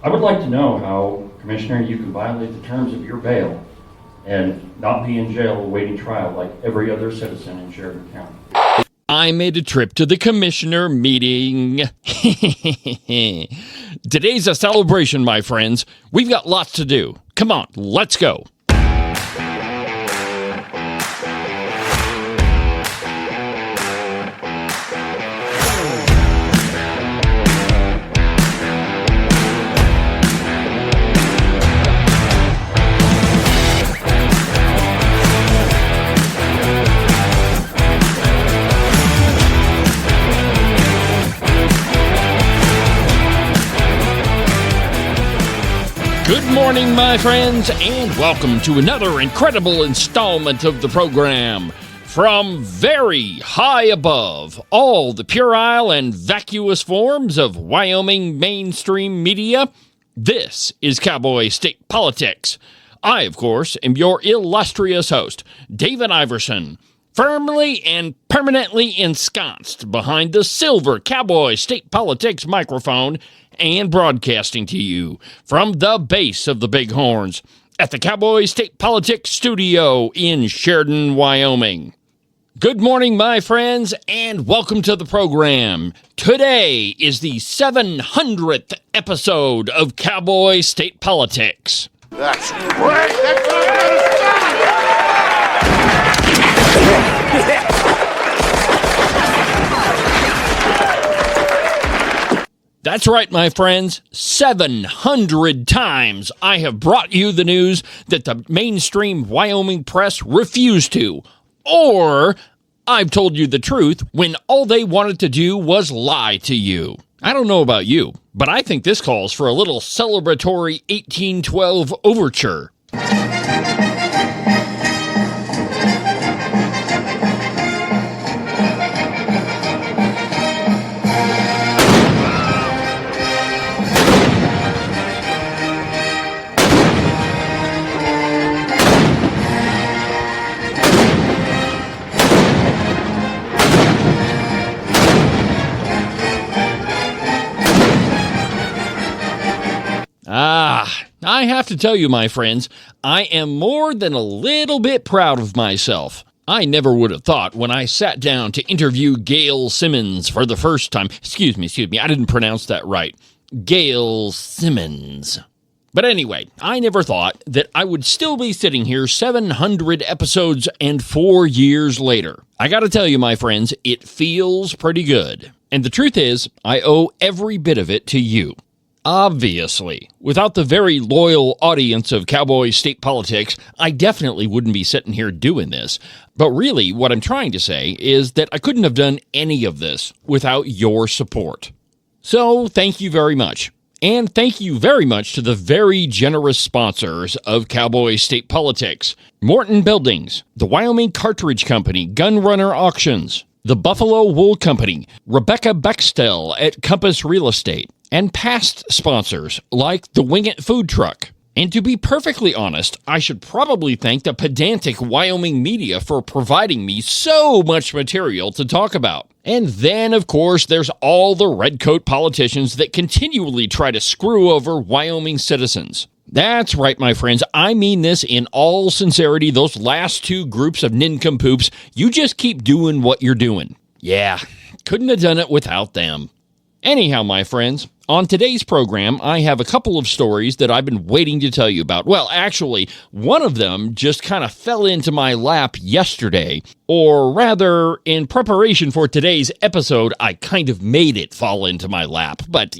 I would like to know how, Commissioner, you can violate the terms of your bail and not be in jail awaiting trial like every other citizen in Sheridan County. I made a trip to the commissioner meeting. Today's a celebration, my friends. We've got lots to do. Come on, let's go. Good morning, my friends, and welcome to another incredible installment of the program. From very high above all the puerile and vacuous forms of Wyoming mainstream media, this is Cowboy State Politics. I, of course, am your illustrious host, David Iverson, firmly and permanently ensconced behind the silver Cowboy State Politics microphone and broadcasting to you from the base of the Bighorns at the Cowboy State Politics studio in Sheridan, Wyoming. Good morning, my friends, and welcome to the program. Today is the 700th episode of Cowboy State Politics. That's great! That's what I'm gonna say! That's right, my friends. 700 times I have brought you the news that the mainstream Wyoming press refused to. Or I've told you the truth when all they wanted to do was lie to you. I don't know about you, but I think this calls for a little celebratory 1812 overture. I have to tell you, my friends, I am more than a little bit proud of myself. I never would have thought when I sat down to interview Gail Simmons for the first time. Excuse me, I didn't pronounce that right. Gail Simmons. But anyway, I never thought that I would still be sitting here 700 episodes and 4 years later. I gotta tell you, my friends, it feels pretty good. And the truth is, I owe every bit of it to you. Obviously, without the very loyal audience of Cowboy State Politics, I definitely wouldn't be sitting here doing this. But really, what I'm trying to say is that I couldn't have done any of this without your support. So, thank you very much. And thank you very much to the very generous sponsors of Cowboy State Politics: Morton Buildings, the Wyoming Cartridge Company, Gun Runner Auctions, the Buffalo Wool Company, Rebecca Bextel at Compass Real Estate, and past sponsors like the Wing It Food Truck. And to be perfectly honest, I should probably thank the pedantic Wyoming media for providing me so much material to talk about. And then, of course, there's all the redcoat politicians that continually try to screw over Wyoming citizens. That's right, my friends. I mean this in all sincerity. Those last two groups of nincompoops, you just keep doing what you're doing. Yeah, couldn't have done it without them. Anyhow, my friends, on today's program, I have a couple of stories that I've been waiting to tell you about. Well, actually, one of them just kind of fell into my lap yesterday. Or rather, in preparation for today's episode, I kind of made it fall into my lap. But,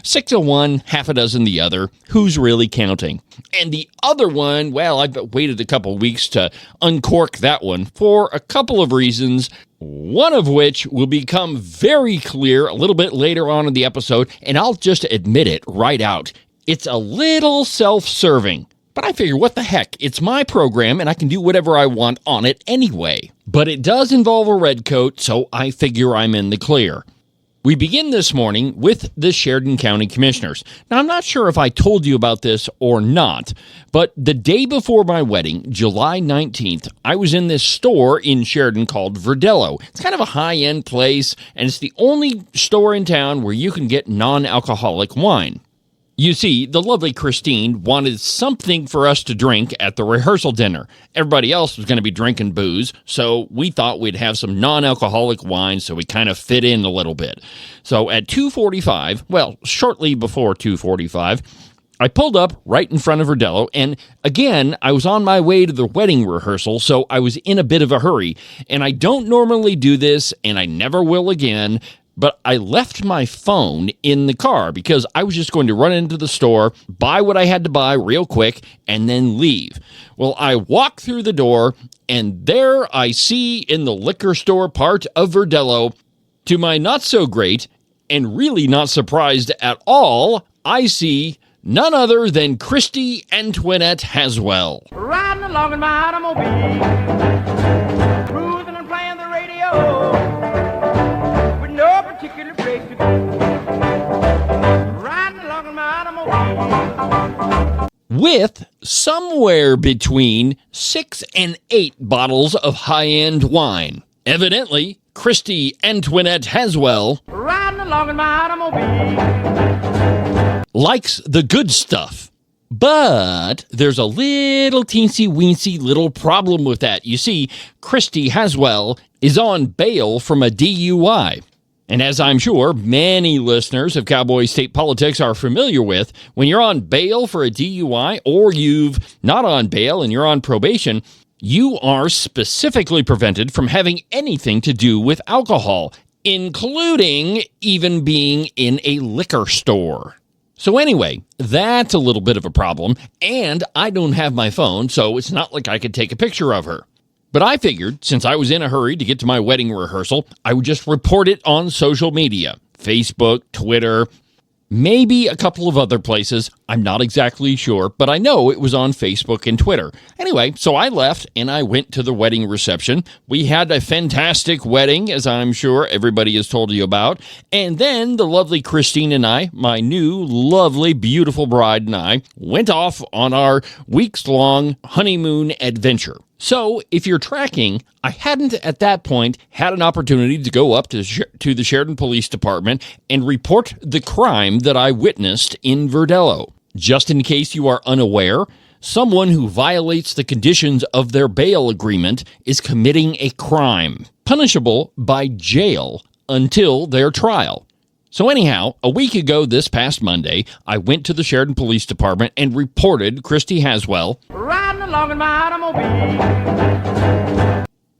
6 of one, half a dozen the other. Who's really counting? And the other one, well, I've waited a couple weeks to uncork that one for a couple of reasons. One of which will become very clear a little bit later on in the episode, and I'll just admit it right out. It's a little self-serving. But I figure, what the heck? It's my program, and I can do whatever I want on it anyway. But it does involve a redcoat, so I figure I'm in the clear. We begin this morning with the Sheridan County Commissioners. Now, I'm not sure if I told you about this or not, but the day before my wedding, July 19th, I was in this store in Sheridan called Verdello. It's kind of a high-end place, and it's the only store in town where you can get non-alcoholic wine. You see, the lovely Christine wanted something for us to drink at the rehearsal dinner. Everybody else was going to be drinking booze, so we thought we'd have some non-alcoholic wine so we kind of fit in a little bit. So at 2:45, well, shortly before 2:45, I pulled up right in front of Verdello, and again, I was on my way to the wedding rehearsal, so I was in a bit of a hurry. And I don't normally do this, and I never will again, but I left my phone in the car because I was just going to run into the store, buy what I had to buy real quick, and then leave. Well, I walk through the door, and there I see in the liquor store part of Verdello, to my not so great and really not surprised at all, I see none other than Christie Antoinette Haswell. Riding along in my automobile, cruising and playing the radio, with no particular place to go. Riding along in my automobile. With somewhere between 6 and 8 bottles of high-end wine. Evidently, Christie Antoinette Haswell Riding along in my automobile. likes the good stuff. But there's a little teensy-weensy little problem with that. You see, Christie Haswell is on bail from a DUI. And as I'm sure many listeners of Cowboy State Politics are familiar with, when you're on bail for a DUI or you've not on bail and you're on probation, you are specifically prevented from having anything to do with alcohol, including even being in a liquor store. So anyway, that's a little bit of a problem, and I don't have my phone, so it's not like I could take a picture of her. But I figured, since I was in a hurry to get to my wedding rehearsal, I would just report it on social media, Facebook, Twitter, maybe a couple of other places. I'm not exactly sure, but I know it was on Facebook and Twitter. Anyway, so I left and I went to the wedding reception. We had a fantastic wedding, as I'm sure everybody has told you about. And then the lovely Christine and I, my new, lovely, beautiful bride and I, went off on our weeks-long honeymoon adventure. So, if you're tracking, I hadn't at that point had an opportunity to go up to the Sheridan Police Department and report the crime that I witnessed in Verdello. Just in case you are unaware, someone who violates the conditions of their bail agreement is committing a crime, punishable by jail until their trial. So anyhow, a week ago this past Monday, I went to the Sheridan Police Department and reported Christie Haswell. Riding along in my automobile.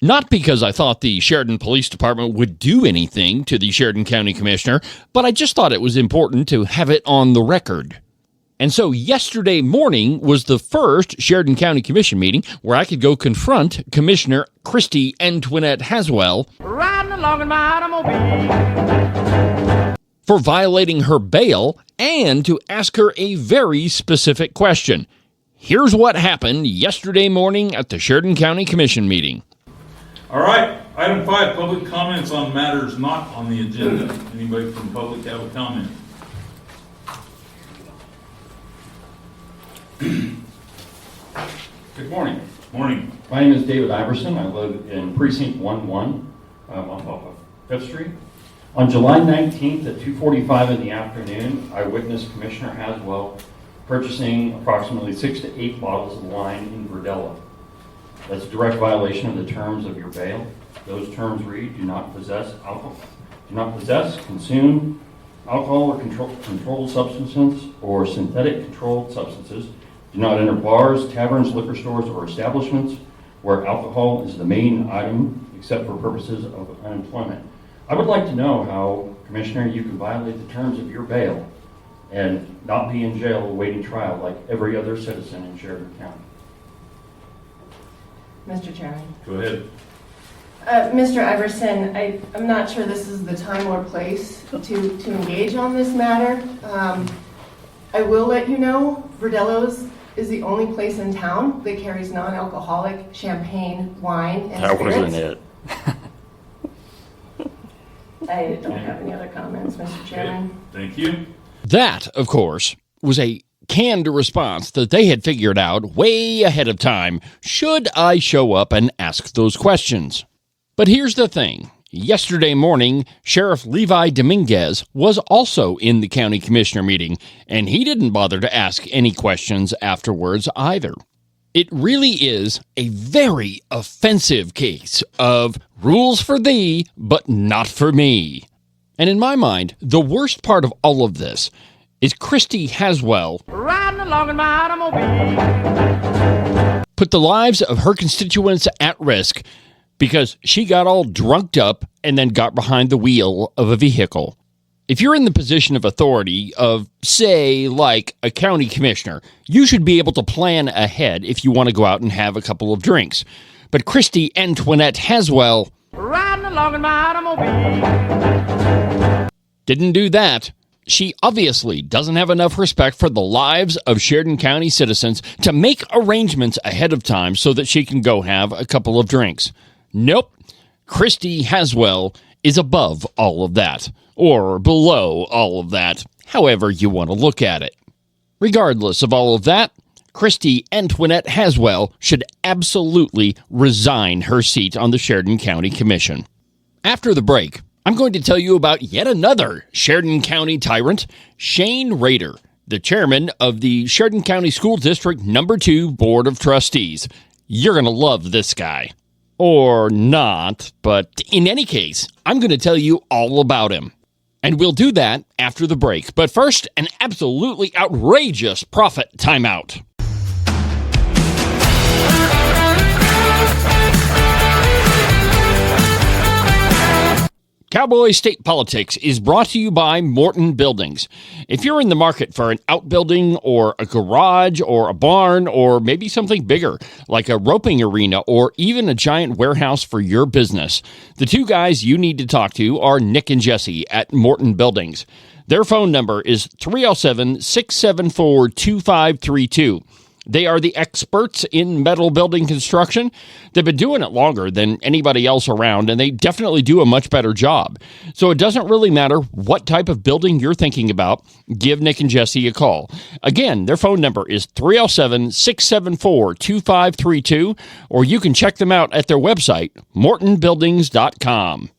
Not because I thought the Sheridan Police Department would do anything to the Sheridan County Commissioner, but I just thought it was important to have it on the record. And so yesterday morning was the first Sheridan County Commission meeting where I could go confront Commissioner Christie Antoinette Haswell Riding along in my automobile. for violating her bail and to ask her a very specific question. Here's what happened yesterday morning at the Sheridan County Commission meeting. All right, item 5, public comments on matters not on the agenda. Anybody from the public have a comment? Good morning. Morning. My name is David Iverson. I live in Precinct 11 off of 5th Street. On July 19th at 2:45 in the afternoon, I witnessed Commissioner Haswell purchasing approximately 6 to 8 bottles of wine in Verdello. That's a direct violation of the terms of your bail. Those terms read, do not possess alcohol, do not possess, consume alcohol or controlled substances or synthetic controlled substances. Do not enter bars, taverns, liquor stores, or establishments where alcohol is the main item except for purposes of unemployment. I would like to know how, Commissioner, you can violate the terms of your bail and not be in jail awaiting trial like every other citizen in Sheridan County. Mr. Chairman. Go ahead. Mr. Iverson, I'm not sure this is the time or place to engage on this matter. I will let you know, Verdello's is the only place in town that carries non-alcoholic champagne, wine, and That spirits. wasn't it. I don't have any other comments, Mr. Chairman. Thank you. That, of course, was a canned response that they had figured out way ahead of time, should I show up and ask those questions. But here's the thing. Yesterday morning, Sheriff Levi Dominguez was also in the county commissioner meeting, and he didn't bother to ask any questions afterwards either. It really is a very offensive case of rules for thee, but not for me. And in my mind, the worst part of all of this is Christie Haswell Riding along in my automobile. put the lives of her constituents at risk because she got all drunked up and then got behind the wheel of a vehicle. If you're in the position of authority of, say, like a county commissioner, you should be able to plan ahead if you want to go out and have a couple of drinks. But Christie Antoinette Haswell Riding along in my automobile. didn't do that. She obviously doesn't have enough respect for the lives of Sheridan County citizens to make arrangements ahead of time so that she can go have a couple of drinks. Nope. Christie Haswell is above all of that, or below all of that, however you want to look at it. Regardless of all of that, Christie Antoinette Haswell should absolutely resign her seat on the Sheridan County Commission. After the break, I'm going to tell you about yet another Sheridan County tyrant, Shane Rader, the chairman of the Sheridan County School District No. 2 Board of Trustees. You're going to love this guy. Or not, but in any case, I'm going to tell you all about him. And we'll do that after the break. But first, an absolutely outrageous profit timeout. Cowboy State Politics is brought to you by Morton Buildings. If you're in the market for an outbuilding or a garage or a barn or maybe something bigger, like a roping arena or even a giant warehouse for your business, the two guys you need to talk to are Nick and Jesse at Morton Buildings. Their phone number is 307-674-2532. They are the experts in metal building construction. They've been doing it longer than anybody else around, and they definitely do a much better job. So it doesn't really matter what type of building you're thinking about. Give Nick and Jesse a call. Again, their phone number is 307-674-2532, or you can check them out at their website, mortonbuildings.com.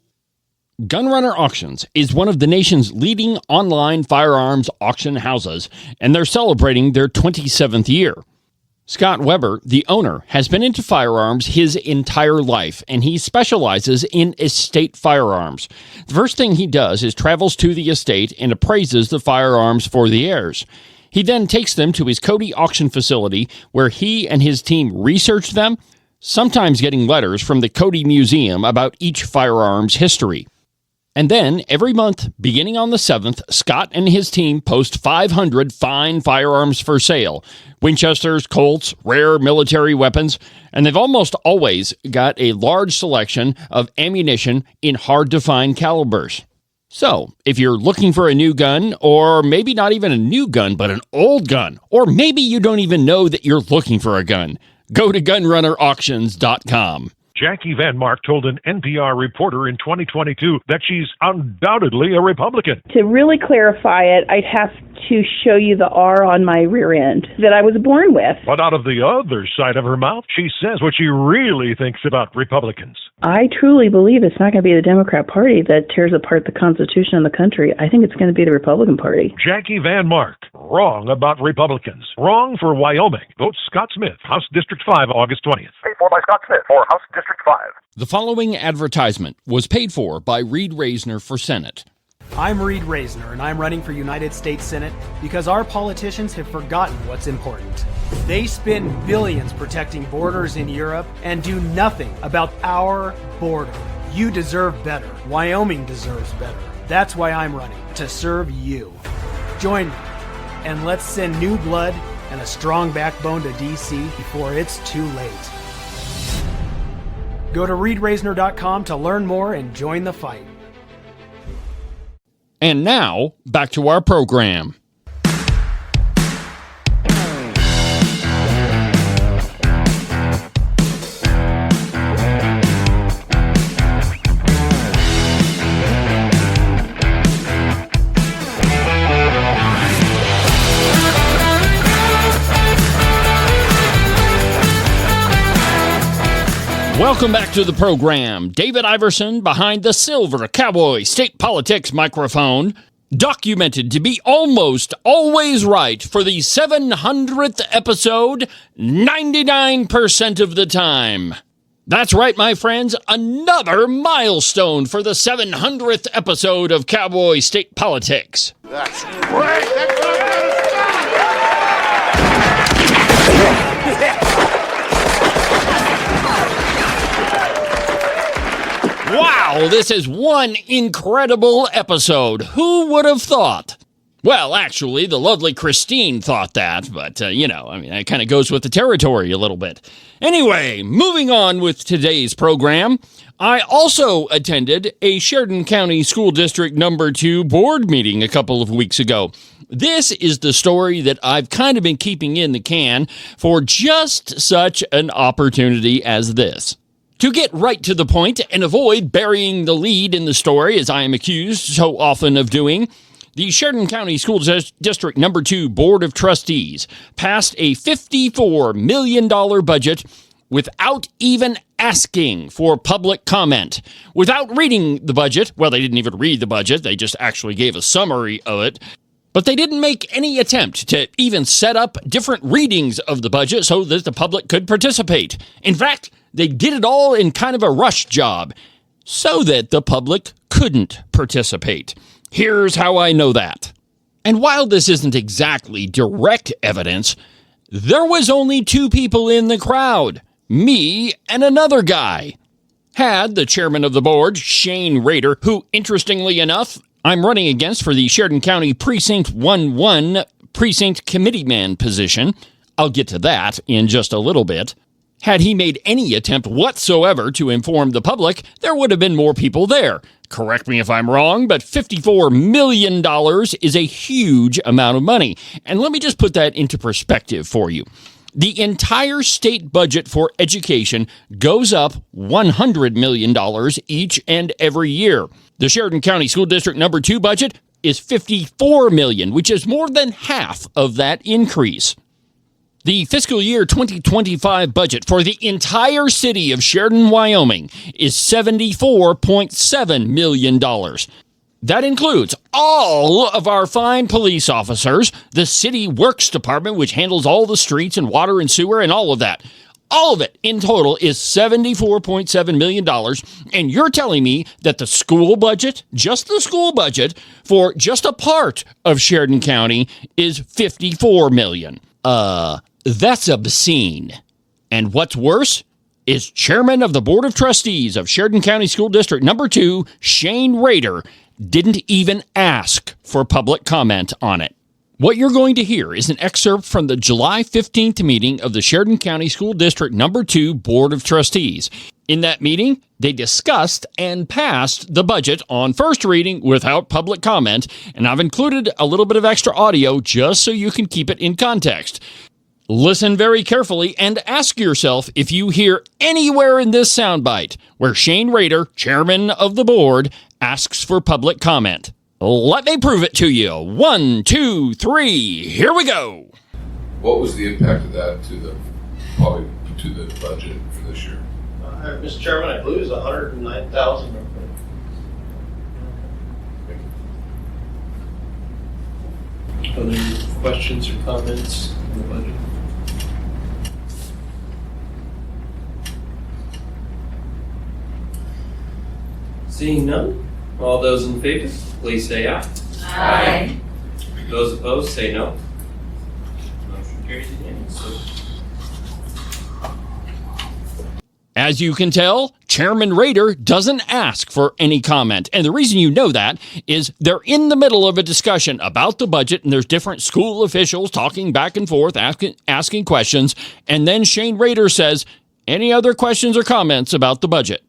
Gunrunner Auctions is one of the nation's leading online firearms auction houses, and they're celebrating their 27th year. Scott Weber, the owner, has been into firearms his entire life, and he specializes in estate firearms. The first thing he does is travels to the estate and appraises the firearms for the heirs. He then takes them to his Cody auction facility, where he and his team research them, sometimes getting letters from the Cody Museum about each firearm's history. And then, every month, beginning on the 7th, Scott and his team post 500 fine firearms for sale. Winchesters, Colts, rare military weapons, and they've almost always got a large selection of ammunition in hard-to-find calibers. So, if you're looking for a new gun, or maybe not even a new gun, but an old gun, or maybe you don't even know that you're looking for a gun, go to gunrunnerauctions.com. Jackie Van Mark told an NPR reporter in 2022 that she's undoubtedly a Republican. To really clarify it, I'd have to show you the R on my rear end that I was born with. But out of the other side of her mouth, she says what she really thinks about Republicans. I truly believe it's not going to be the Democrat Party that tears apart the Constitution of the country. I think it's going to be the Republican Party. Jackie Van Mark, wrong about Republicans. Wrong for Wyoming. Vote Scott Smith, House District 5, August 20th. Paid for by Scott Smith for House District 5. The following advertisement was paid for by Reed Reisner for Senate. I'm Reed Reisner, and I'm running for United States Senate because our politicians have forgotten what's important. They spend billions protecting borders in Europe and do nothing about our border. You deserve better. Wyoming deserves better. That's why I'm running, to serve you. Join me, and let's send new blood and a strong backbone to D.C. before it's too late. Go to reedreisner.com to learn more and join the fight. And now, back to our program. Welcome back to the program. David Iverson behind the silver cowboy state politics microphone, documented to be almost always right for the 700th episode 99% of the time. That's right, my friends, another milestone for the 700th episode of Cowboy State Politics. That's great. That's what I'm gonna Wow, this is one incredible episode. Who would have thought? Well, actually, the lovely Christine thought that, but, that kind of goes with the territory a little bit. Anyway, moving on with today's program, I also attended a Sheridan County School District number 2 board meeting a couple of weeks ago. This is the story that I've kind of been keeping in the can for just such an opportunity as this. To get right to the point and avoid burying the lead in the story, as I am accused so often of doing, the Sheridan County School District number 2 Board of Trustees passed a $54 million budget without even asking for public comment. Without reading the budget, well, they didn't even read the budget, they just actually gave a summary of it. But they didn't make any attempt to even set up different readings of the budget so that the public could participate. In fact, they did it all in kind of a rush job so that the public couldn't participate. Here's how I know that. And while this isn't exactly direct evidence, there was only 2 people in the crowd, me and another guy. Had the chairman of the board, Shane Rader, who, interestingly enough, I'm running against for the Sheridan County Precinct 1-1 Precinct Committeeman position. I'll get to that in just a little bit. Had he made any attempt whatsoever to inform the public, there would have been more people there. Correct me if I'm wrong, but $54 million is a huge amount of money. And let me just put that into perspective for you. The entire state budget for education goes up $100 million each and every year. The Sheridan County School District number 2 budget is $54 million, which is more than half of that increase. The fiscal year 2025 budget for the entire city of Sheridan, Wyoming is $74.7 million. That includes all of our fine police officers, the city works department, which handles all the streets and water and sewer and all of that. All of it in total is $74.7 million. And you're telling me that the school budget, just the school budget, for just a part of Sheridan County is $54 million. That's obscene. And what's worse is Chairman of the Board of Trustees of Sheridan County School District number 2, Shane Rader, didn't even ask for public comment on it. What you're going to hear is an excerpt from the July 15th meeting of the Sheridan County School District number 2 Board of Trustees. In that meeting, they discussed and passed the budget on first reading without public comment, and I've included a little bit of extra audio just so you can keep it in context. Listen very carefully and ask yourself if you hear anywhere in this soundbite where Shane Rader, chairman of the board, asks for public comment. Let me prove it to you. 1, 2, 3, here we go. What was the impact of that to the budget for this year? Mr. Chairman, I believe it was $109,000. Other questions or comments on the budget? Seeing none, all those in favor, please say aye. Aye. Those opposed, say no. Motion carries unanimously. As you can tell, Chairman Rader doesn't ask for any comment. And the reason you know that is they're in the middle of a discussion about the budget, and there's different school officials talking back and forth, asking questions. And then Shane Rader says, any other questions or comments about the budget?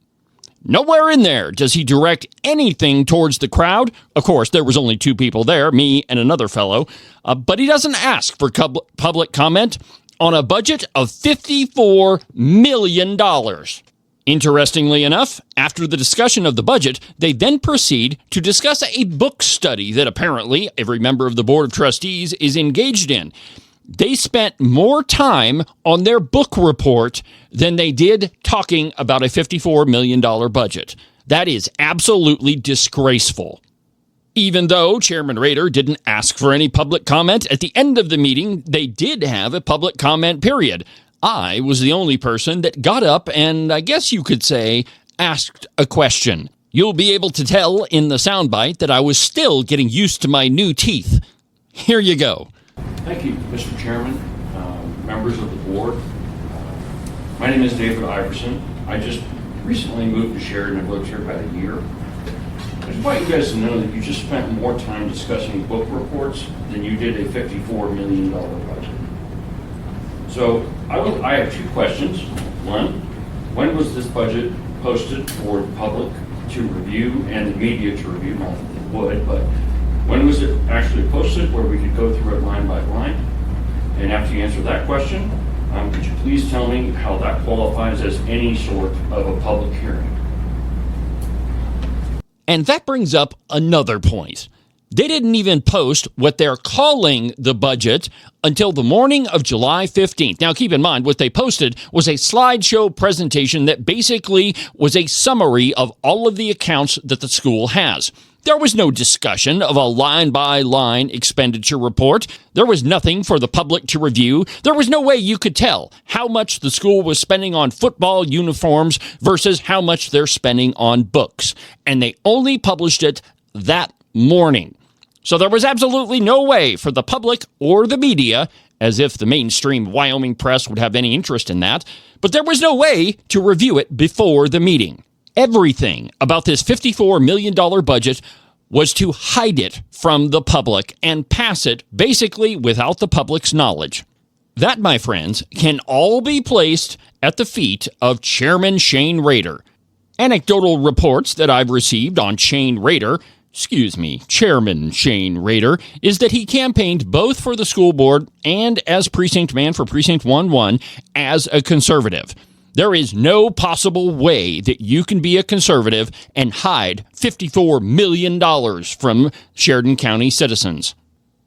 Nowhere in there does he direct anything towards the crowd. Of course, there was only 2 people there, me and another fellow. But he doesn't ask for public comment on a budget of $54 million. Interestingly enough, after the discussion of the budget, they then proceed to discuss a book study that apparently every member of the Board of Trustees is engaged in. They spent more time on their book report than they did talking about a $54 million budget. That is absolutely disgraceful. Even though Chairman Rader didn't ask for any public comment, at the end of the meeting, they did have a public comment period. I was the only person that got up and, I guess you could say, asked a question. You'll be able to tell in the soundbite that I was still getting used to my new teeth. Here you go. Thank you, Mr. Chairman, members of the board. My name is David Iverson. I just recently moved to Sheridan. I've lived here about a year. I just want you guys to know that you just spent more time discussing book reports than you did a $54 million budget. So I have two questions. One, when was this budget posted for the public to review and the media to review? Not that they would, but when was it actually posted where we could go through it line by line? And after you answer that question, could you please tell me how that qualifies as any sort of a public hearing? And that brings up another point. They didn't even post what they're calling the budget until the morning of July 15th. Now, keep in mind, what they posted was a slideshow presentation that basically was a summary of all of the accounts that the school has. There was no discussion of a line-by-line expenditure report. There was nothing for the public to review. There was no way you could tell how much the school was spending on football uniforms versus how much they're spending on books. And they only published it that morning. So there was absolutely no way for the public or the media, as if the mainstream Wyoming press would have any interest in that, but there was no way to review it before the meeting. Everything about this $54 million budget was to hide it from the public and pass it basically without the public's knowledge. That, my friends, can all be placed at the feet of Chairman Shane Rader. Anecdotal reports that I've received on Chairman Shane Rader, is that he campaigned both for the school board and as precinct man for Precinct 1-1 as a conservative. There is no possible way that you can be a conservative and hide $54 million from Sheridan County citizens.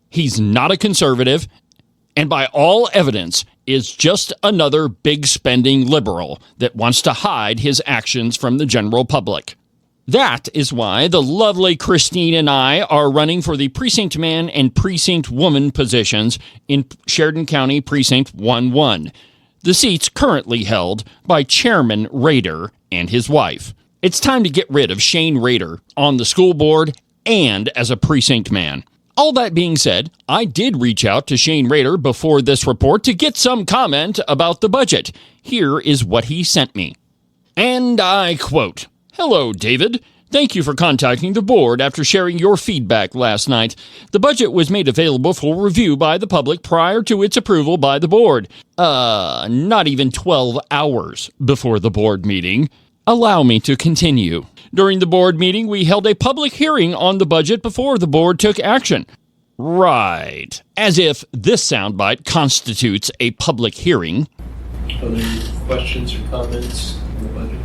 He's not a conservative, and by all evidence is just another big spending liberal that wants to hide his actions from the general public. That is why the lovely Christine and I are running for the precinct man and precinct woman positions in Sheridan County Precinct 1-1. The seats currently held by Chairman Rader and his wife. It's time to get rid of Shane Rader on the school board and as a precinct man. All that being said, I did reach out to Shane Rader before this report to get some comment about the budget. Here is what he sent me. And I quote, "Hello, David. Thank you for contacting the board after sharing your feedback last night. The budget was made available for review by the public prior to its approval by the board. Not even 12 hours before the board meeting. Allow me to continue. During the board meeting, we held a public hearing on the budget before the board took action." Right. As if this soundbite constitutes a public hearing. Other questions or comments on the budget?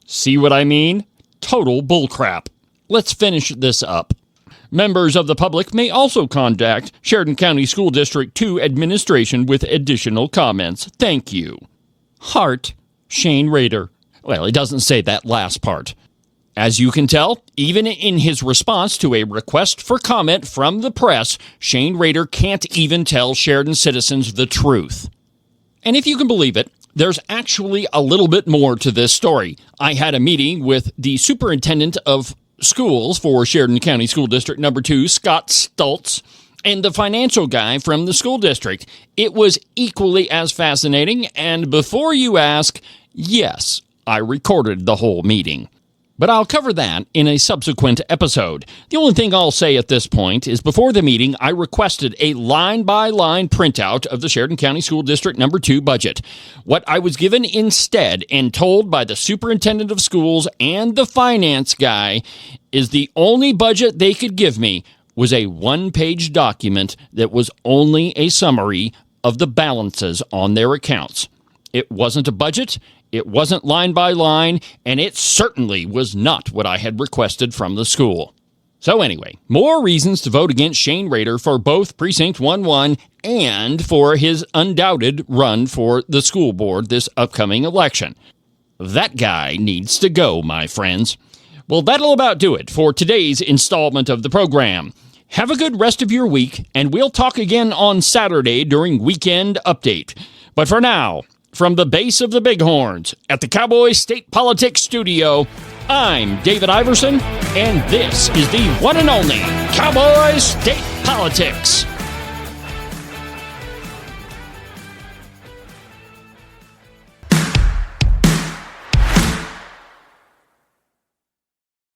See what I mean? Total bullcrap. Let's finish this up. Members of the public may also contact Sheridan County School District 2 administration with additional comments. Thank you. Heart, Shane Rader. Well, it doesn't say that last part. As you can tell, even in his response to a request for comment from the press, Shane Rader can't even tell Sheridan citizens the truth. And if you can believe it, there's actually a little bit more to this story. I had a meeting with the superintendent of schools for Sheridan County School District Number 2, Scott Stultz, and the financial guy from the school district. It was equally as fascinating, and before you ask, yes, I recorded the whole meeting. But I'll cover that in a subsequent episode. The only thing I'll say at this point is before the meeting, I requested a line-by-line printout of the Sheridan County School District Number 2 budget. What I was given instead and told by the superintendent of schools and the finance guy is the only budget they could give me was a one-page document that was only a summary of the balances on their accounts. It wasn't a budget. It wasn't line by line, and it certainly was not what I had requested from the school. So anyway, more reasons to vote against Shane Rader for both Precinct 1-1 and for his undoubted run for the school board this upcoming election. That guy needs to go, my friends. Well, that'll about do it for today's installment of the program. Have a good rest of your week, and we'll talk again on Saturday during Weekend Update. But for now, from the base of the Bighorns at the Cowboy State Politics Studio, I'm David Iverson, and this is the one and only Cowboy State Politics.